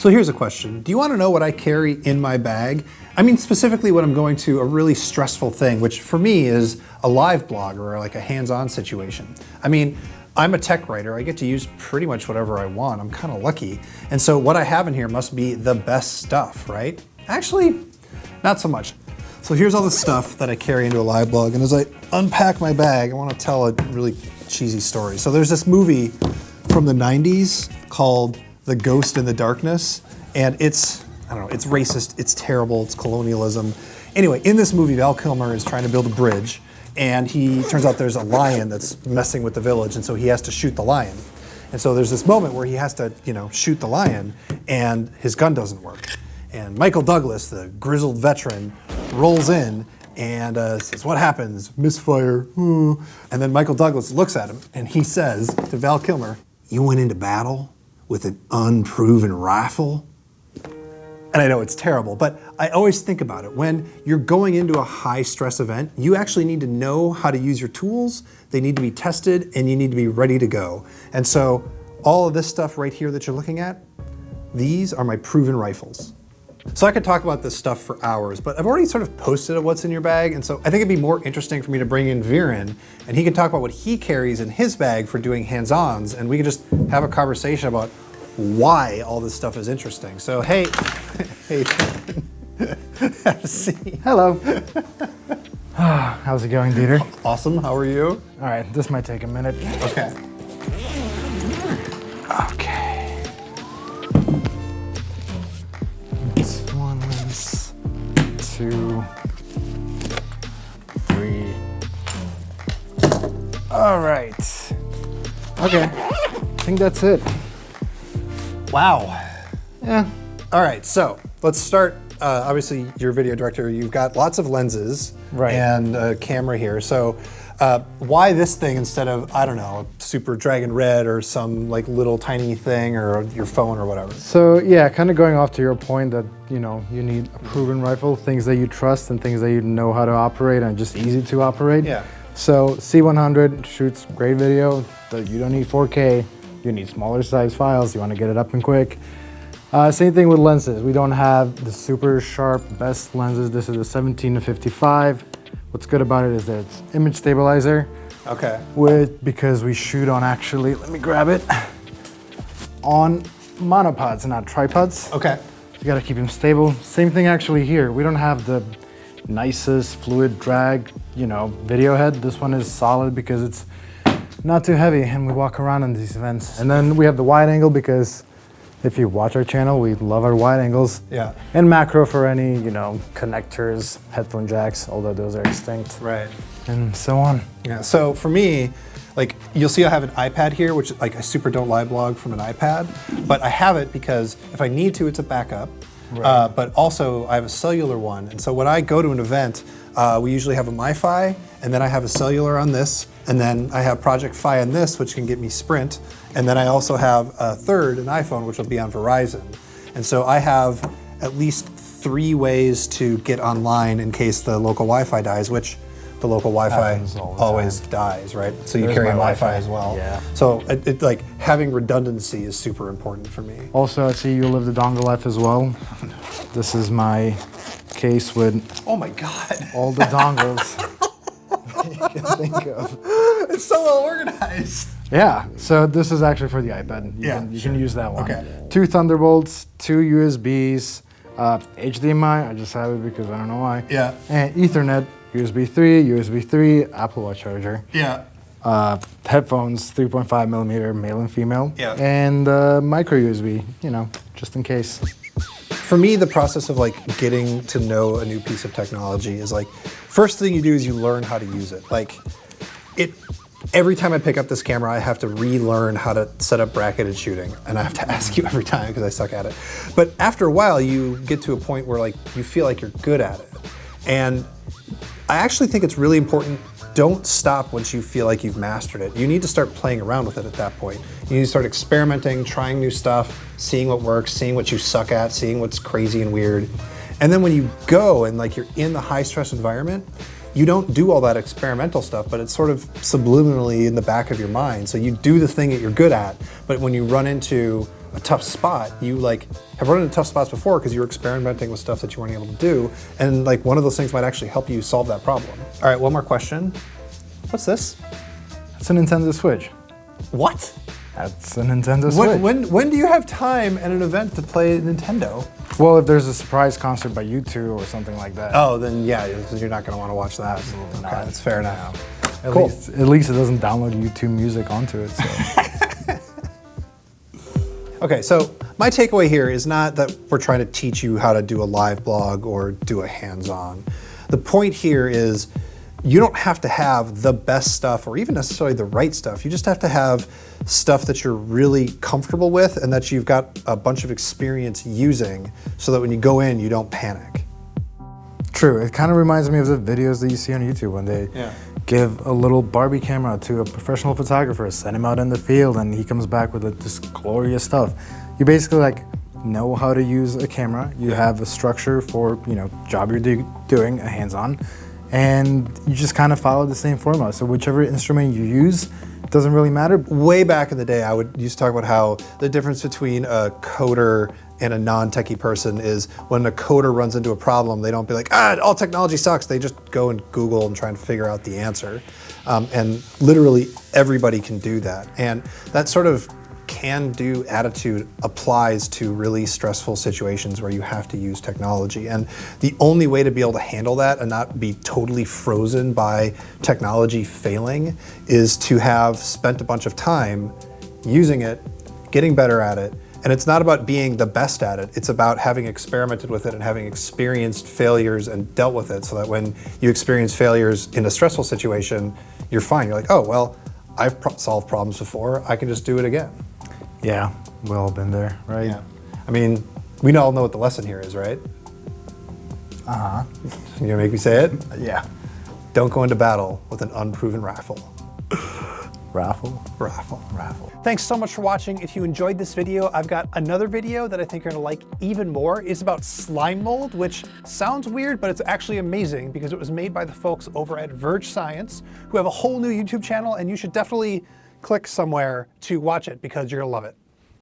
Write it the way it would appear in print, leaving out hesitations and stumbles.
So here's a question. Do you want to know what I carry in my bag? I mean, specifically when I'm going to a really stressful thing, which for me is a live blog or like a hands-on situation. I mean, I'm a tech writer. I get to use pretty much whatever I want. I'm kind of lucky. And so what I have in here must be the best stuff, right? Actually, not so much. So here's all the stuff that I carry into a live blog. And as I unpack my bag, I want to tell a really cheesy story. So there's this movie from the 90s called The Ghost in the Darkness, and it's, I don't know, it's racist, it's terrible, it's colonialism. Anyway, in this movie, Val Kilmer is trying to build a bridge, and turns out there's a lion that's messing with the village, and so he has to shoot the lion. And so there's this moment where he has to, shoot the lion, and his gun doesn't work. And Michael Douglas, the grizzled veteran, rolls in and says, "What happens? Misfire." And then Michael Douglas looks at him, and he says to Val Kilmer, "You went into battle with an unproven rifle?" And I know it's terrible, but I always think about it. When you're going into a high stress event, you actually need to know how to use your tools. They need to be tested and you need to be ready to go. And so all of this stuff right here that you're looking at, these are my proven rifles. So I could talk about this stuff for hours, but I've already sort of posted what's in your bag, and so I think it'd be more interesting for me to bring in Viren, and he can talk about what he carries in his bag for doing hands-ons, and we can just have a conversation about why all this stuff is interesting. So hey, have a seat. Hello. How's it going, Dieter? Awesome, how are you? All right, this might take a minute. Okay. Okay. One lens, 2, 3. All right. Okay, I think that's it. Wow. Yeah. All right, so let's start. Obviously, you're a video director. You've got lots of lenses and a camera here. So why this thing instead of, I don't know, Super Dragon Red or some like little tiny thing or your phone or whatever? So yeah, kind of going off to your point that, you need a proven rifle, things that you trust and things that you know how to operate and just easy to operate. Yeah. So C100 shoots great video. You don't need 4K. You need smaller size files. You want to get it up and quick. Same thing with lenses. We don't have the super sharp best lenses. This is a 17 to 55. What's good about it is that it's image stabilizer. Okay. Because we shoot on actually, let me grab it, on monopods, not tripods. Okay. You gotta keep them stable. Same thing actually here. We don't have the nicest fluid drag, video head. This one is solid because it's not too heavy and we walk around in these events. And then we have the wide angle because if you watch our channel, we love our wide angles. Yeah. And macro for any, connectors, headphone jacks, although those are extinct. Right. And so on. Yeah, so for me, like you'll see I have an iPad here, which like I super don't live blog from an iPad, but I have it because if I need to, it's a backup. Right. But also I have a cellular one. And so when I go to an event, we usually have a MiFi, and then I have a cellular on this, and then I have Project Fi on this, which can get me Sprint. And then I also have a third, an iPhone, which will be on Verizon. And so I have at least 3 ways to get online in case the local Wi-Fi dies, which the local Wi-Fi always dies, right? So you carry a Wi-Fi as well. Yeah. So it like having redundancy is super important for me. Also, I see you live the dongle life as well. This is my case with oh my God, all the dongles you can think of. It's so well organized. Yeah, so this is actually for the iPad. You can use that one. Okay. 2 Thunderbolts, 2 USBs, HDMI, I just have it because I don't know why. Yeah. And Ethernet, USB 3, Apple Watch charger. Yeah. Headphones, 3.5 millimeter, male and female. Yeah. And micro USB, just in case. For me, the process of like getting to know a new piece of technology is like, first thing you do is you learn how to use it. Like every time I pick up this camera, I have to relearn how to set up bracketed shooting. And I have to ask you every time because I suck at it. But after a while, you get to a point where like you feel like you're good at it. And I actually think it's really important. Don't stop once you feel like you've mastered it. You need to start playing around with it at that point. You need to start experimenting, trying new stuff, seeing what works, seeing what you suck at, seeing what's crazy and weird. And then when you go and like you're in the high stress environment, you don't do all that experimental stuff, but it's sort of subliminally in the back of your mind. So you do the thing that you're good at, but when you run into a tough spot, you like have run into tough spots before because you were experimenting with stuff that you weren't able to do, and like one of those things might actually help you solve that problem. All right, one more question. What's this? It's a Nintendo Switch. What? That's a Nintendo Switch. When do you have time at an event to play Nintendo? Well, if there's a surprise concert by U2 or something like that. Oh, then yeah, you're not going to want to watch that. Absolutely Okay, not. that's fair enough. Cool. At least it doesn't download YouTube music onto it. So. Okay, so my takeaway here is not that we're trying to teach you how to do a live blog or do a hands-on. The point here is you don't have to have the best stuff or even necessarily the right stuff. You just have to have stuff that you're really comfortable with and that you've got a bunch of experience using so that when you go in, you don't panic. True. It kind of reminds me of the videos that you see on YouTube when they give a little Barbie camera to a professional photographer, send him out in the field, and he comes back with this glorious stuff. You basically like know how to use a camera. You have a structure for job you're doing, a hands-on, and you just kind of follow the same formula. So whichever instrument you use, it doesn't really matter. Way back in the day, I would used to talk about how the difference between a coder and a non-techie person is when a coder runs into a problem, they don't be like, all technology sucks. They just go and Google and try and figure out the answer. And literally everybody can do that. And that sort of can-do attitude applies to really stressful situations where you have to use technology. And the only way to be able to handle that and not be totally frozen by technology failing is to have spent a bunch of time using it, getting better at it. And it's not about being the best at it. It's about having experimented with it and having experienced failures and dealt with it so that when you experience failures in a stressful situation, you're fine. You're like, oh, well, I've solved problems before. I can just do it again. Yeah, we've all been there, right? Yeah. I mean, we all know what the lesson here is, right? Uh-huh. You gonna make me say it? Yeah. Don't go into battle with an unproven rifle. Raffle? Raffle. Thanks so much for watching. If you enjoyed this video, I've got another video that I think you're gonna like even more. It's about slime mold, which sounds weird, but it's actually amazing because it was made by the folks over at Verge Science, who have a whole new YouTube channel, and you should definitely click somewhere to watch it because you're gonna love it.